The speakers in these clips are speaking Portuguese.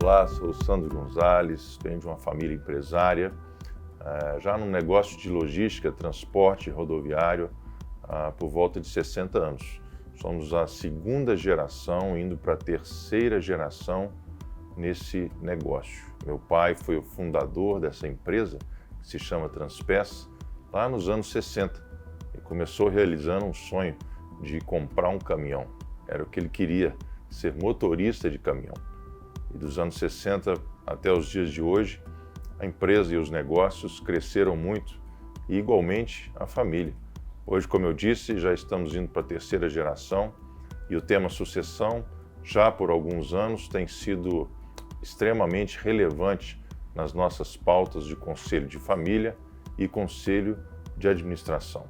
Olá, sou o Sandro Gonzalez, venho de uma família empresária, já no negócio de logística, transporte rodoviário, por volta de 60 anos. Somos a segunda geração, indo para a terceira geração nesse negócio. Meu pai foi o fundador dessa empresa, que se chama Transpes, lá nos anos 60. E começou realizando um sonho de comprar um caminhão. Era o que ele queria, ser motorista de caminhão. E dos anos 60 até os dias de hoje, a empresa e os negócios cresceram muito e, igualmente, a família. Hoje, como eu disse, já estamos indo para a terceira geração e o tema sucessão, já por alguns anos, tem sido extremamente relevante nas nossas pautas de conselho de família e conselho de administração.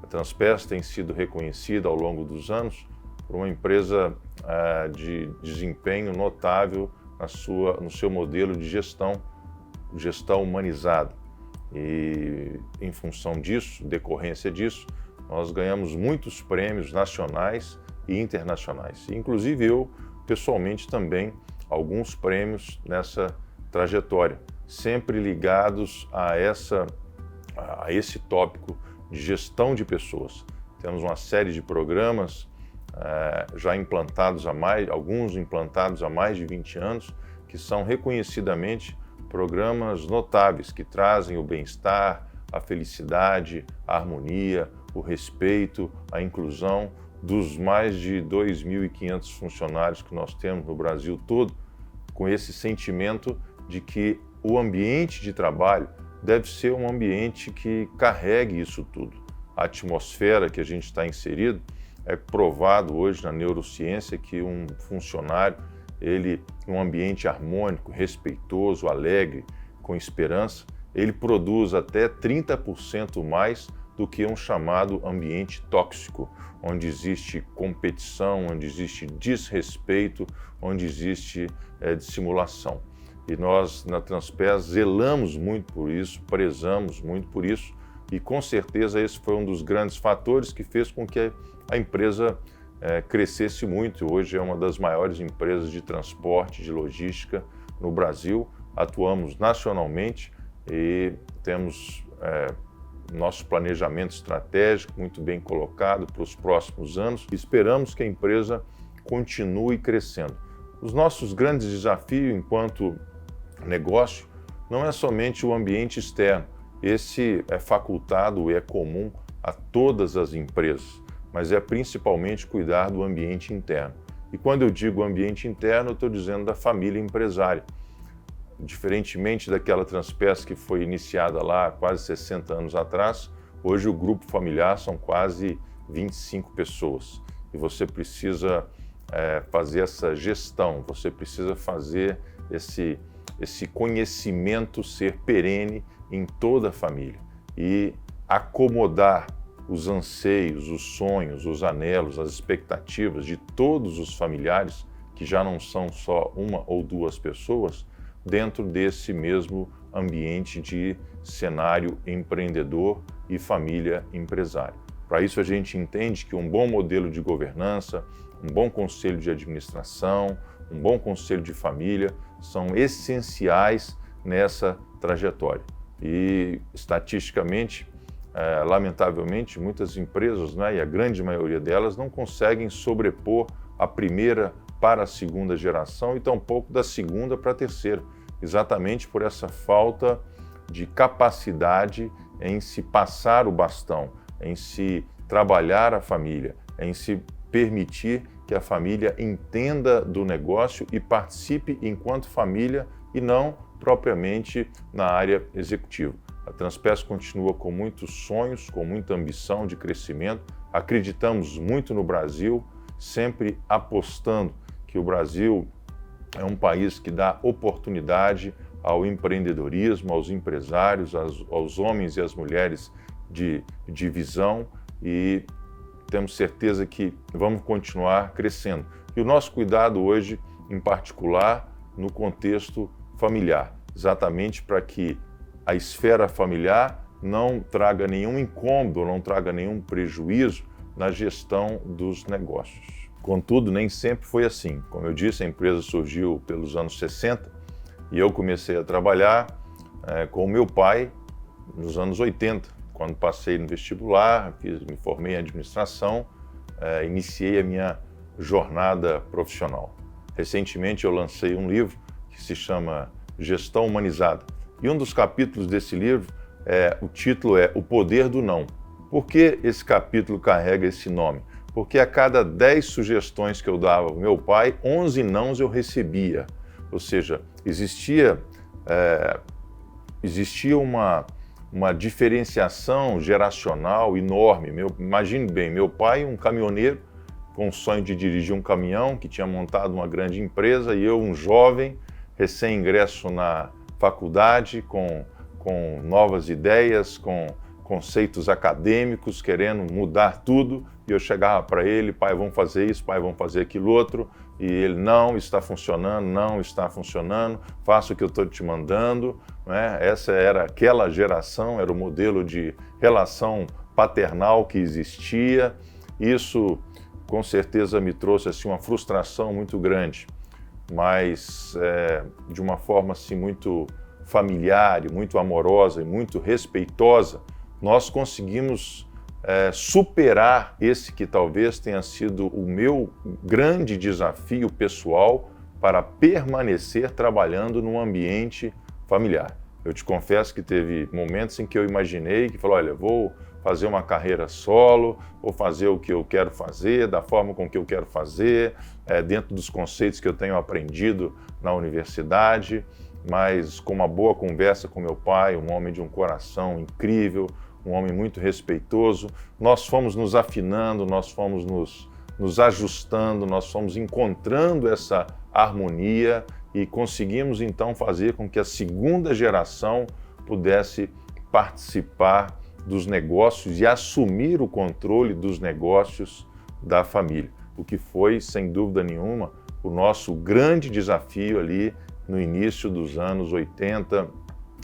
A Transpes tem sido reconhecida ao longo dos anos por uma empresa de desempenho notável no seu modelo de gestão humanizada. E em função disso, decorrência disso, nós ganhamos muitos prêmios nacionais e internacionais. Inclusive eu, pessoalmente, também alguns prêmios nessa trajetória, sempre ligados a esse tópico de gestão de pessoas. Temos uma série de programas já implantados alguns implantados há mais de 20 anos, que são reconhecidamente programas notáveis, que trazem o bem-estar, a felicidade, a harmonia, o respeito, a inclusão dos mais de 2.500 funcionários que nós temos no Brasil todo, com esse sentimento de que o ambiente de trabalho deve ser um ambiente que carregue isso tudo. A atmosfera que a gente está inserido, é provado hoje na neurociência que um funcionário, um ambiente harmônico, respeitoso, alegre, com esperança, ele produz até 30% mais do que um chamado ambiente tóxico, onde existe competição, onde existe desrespeito, onde existe dissimulação. E nós, na Transpes, zelamos muito por isso, prezamos muito por isso, e com certeza esse foi um dos grandes fatores que fez com que a empresa crescesse muito. Hoje é uma das maiores empresas de transporte, de logística no Brasil. Atuamos nacionalmente e temos nosso planejamento estratégico muito bem colocado para os próximos anos. Esperamos que a empresa continue crescendo. Os nossos grandes desafios enquanto negócio não é somente o ambiente externo. Esse é facultado e é comum a todas as empresas, mas é principalmente cuidar do ambiente interno. E quando eu digo ambiente interno, eu estou dizendo da família empresária. Diferentemente daquela Transpes que foi iniciada lá há quase 60 anos atrás, hoje o grupo familiar são quase 25 pessoas. E você precisa fazer essa gestão, você precisa fazer esse conhecimento ser perene em toda a família e acomodar os anseios, os sonhos, os anelos, as expectativas de todos os familiares, que já não são só uma ou duas pessoas, dentro desse mesmo ambiente de cenário empreendedor e família empresária. Para isso a gente entende que um bom modelo de governança, um bom conselho de administração, um bom conselho de família são essenciais nessa trajetória. E estatisticamente, lamentavelmente, muitas empresas, e a grande maioria delas, não conseguem sobrepor a primeira para a segunda geração e tampouco da segunda para a terceira, exatamente por essa falta de capacidade em se passar o bastão, em se trabalhar a família, em se permitir que a família entenda do negócio e participe enquanto família e não propriamente na área executiva. A Transpes continua com muitos sonhos, com muita ambição de crescimento. Acreditamos muito no Brasil, sempre apostando que o Brasil é um país que dá oportunidade ao empreendedorismo, aos empresários, aos homens e às mulheres de visão, e temos certeza que vamos continuar crescendo. E o nosso cuidado hoje, em particular, no contexto familiar, exatamente para que a esfera familiar não traga nenhum incômodo, não traga nenhum prejuízo na gestão dos negócios. Contudo, nem sempre foi assim. Como eu disse, a empresa surgiu pelos anos 60 e eu comecei a trabalhar com o meu pai nos anos 80, quando passei no vestibular, me formei em administração, iniciei a minha jornada profissional. Recentemente eu lancei um livro que se chama Gestão Humanizada. E um dos capítulos desse livro, o título é O Poder do Não. Por que esse capítulo carrega esse nome? Porque a cada 10 sugestões que eu dava ao meu pai, 11 nãos eu recebia. Ou seja, existia uma diferenciação geracional enorme. Imagine bem, meu pai, um caminhoneiro com o sonho de dirigir um caminhão, que tinha montado uma grande empresa, e eu, um jovem, recém-ingresso na faculdade, com novas ideias, com conceitos acadêmicos, querendo mudar tudo, e eu chegava para ele: pai, vamos fazer isso, pai, vamos fazer aquilo outro, e ele: não está funcionando, não está funcionando, faça o que eu estou te mandando, né? Essa era aquela geração, era o modelo de relação paternal que existia. Isso, com certeza, me trouxe assim, uma frustração muito grande, mas de uma forma assim, muito familiar, muito amorosa e muito respeitosa, nós conseguimos superar esse que talvez tenha sido o meu grande desafio pessoal para permanecer trabalhando num ambiente familiar. Eu te confesso que teve momentos em que eu imaginei que falei: olha, vou fazer uma carreira solo, vou fazer o que eu quero fazer, da forma com que eu quero fazer, dentro dos conceitos que eu tenho aprendido na universidade, mas com uma boa conversa com meu pai, um homem de um coração incrível, um homem muito respeitoso, nós fomos nos afinando, nós fomos nos ajustando, nós fomos encontrando essa harmonia e conseguimos então fazer com que a segunda geração pudesse participar dos negócios e assumir o controle dos negócios da família, o que foi, sem dúvida nenhuma, o nosso grande desafio ali no início dos anos 80,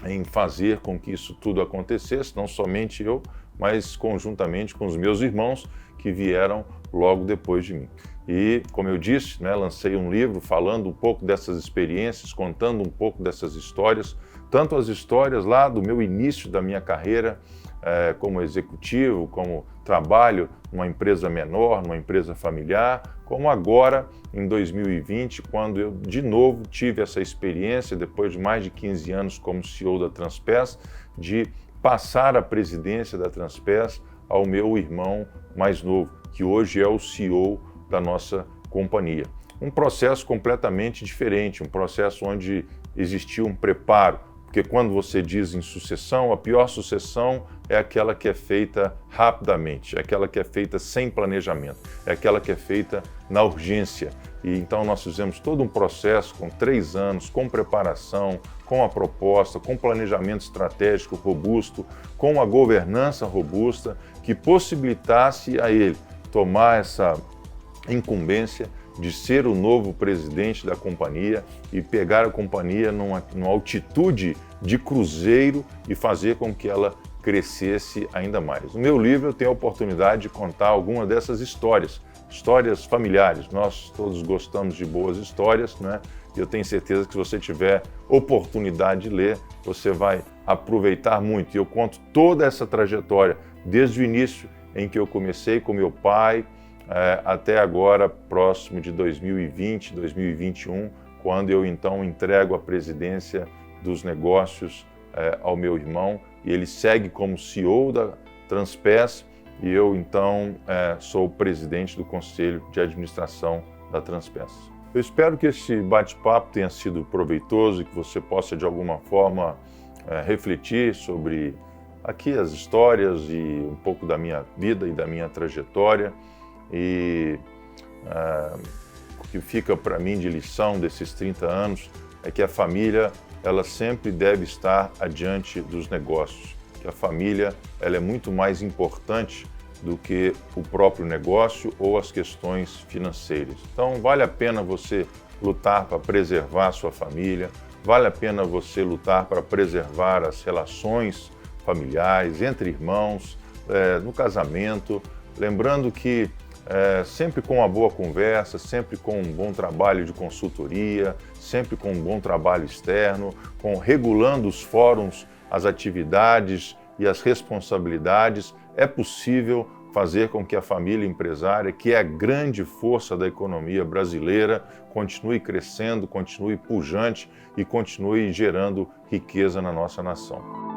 em fazer com que isso tudo acontecesse, não somente eu, mas conjuntamente com os meus irmãos que vieram logo depois de mim. E, como eu disse, lancei um livro falando um pouco dessas experiências, contando um pouco dessas histórias, tanto as histórias lá do meu início da minha carreira como executivo, como trabalho numa empresa menor, numa empresa familiar, como agora em 2020, quando eu de novo tive essa experiência, depois de mais de 15 anos como CEO da Transpes, de passar a presidência da Transpes ao meu irmão mais novo, que hoje é o CEO da nossa companhia. Um processo completamente diferente, um processo onde existia um preparo, porque quando você diz em sucessão, a pior sucessão é aquela que é feita rapidamente, é aquela que é feita sem planejamento, é aquela que é feita na urgência. E então nós fizemos todo um processo com 3 anos, com preparação, com a proposta, com planejamento estratégico robusto, com a governança robusta, que possibilitasse a ele tomar essa incumbência de ser o novo presidente da companhia e pegar a companhia numa altitude de cruzeiro e fazer com que ela crescesse ainda mais. No meu livro eu tenho a oportunidade de contar alguma dessas histórias familiares. Nós todos gostamos de boas histórias, né? E eu tenho certeza que se você tiver oportunidade de ler, você vai aproveitar muito. E eu conto toda essa trajetória, desde o início em que eu comecei com meu pai, até agora, próximo de 2020, 2021, quando eu então entrego a presidência dos negócios ao meu irmão, e ele segue como CEO da Transpes, e eu então sou o presidente do Conselho de Administração da Transpes. Eu espero que esse bate-papo tenha sido proveitoso e que você possa de alguma forma refletir sobre aqui as histórias e um pouco da minha vida e da minha trajetória. E o que fica para mim de lição desses 30 anos é que a família ela sempre deve estar adiante dos negócios, que a família ela é muito mais importante do que o próprio negócio ou as questões financeiras. Então vale a pena você lutar para preservar a sua família, vale a pena você lutar para preservar as relações familiares, entre irmãos, no casamento, Lembrando que sempre com uma boa conversa, sempre com um bom trabalho de consultoria, sempre com um bom trabalho externo, regulando os fóruns, as atividades e as responsabilidades, é possível fazer com que a família empresária, que é a grande força da economia brasileira, continue crescendo, continue pujante e continue gerando riqueza na nossa nação.